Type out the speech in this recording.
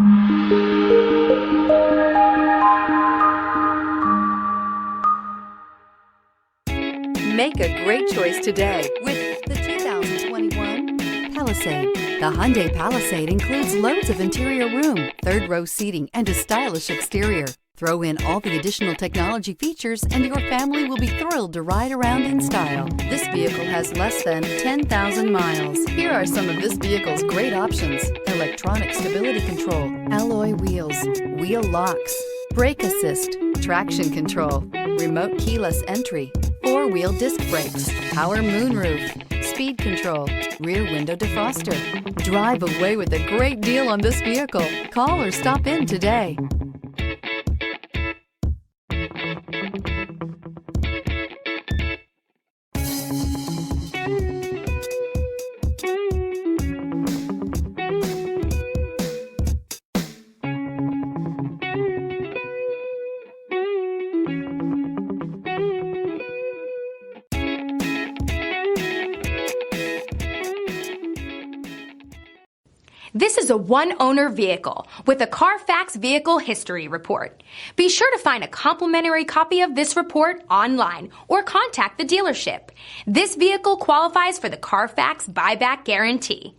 Make a great choice today with the 2021 Palisade. The Hyundai Palisade includes loads of interior room, third-row seating, and a stylish exterior. Throw in all the additional technology features and your family will be thrilled to ride around in style. This vehicle has less than 10,000 miles. Here are some of this vehicle's great options: electronic stability control, alloy wheels, wheel locks, brake assist, traction control, remote keyless entry, four-wheel disc brakes, power moonroof, speed control, rear window defroster. Drive away with a great deal on this vehicle. Call or stop in today. This is a one-owner vehicle with a Carfax Vehicle History Report. Be sure to find a complimentary copy of this report online or contact the dealership. This vehicle qualifies for the Carfax Buyback Guarantee.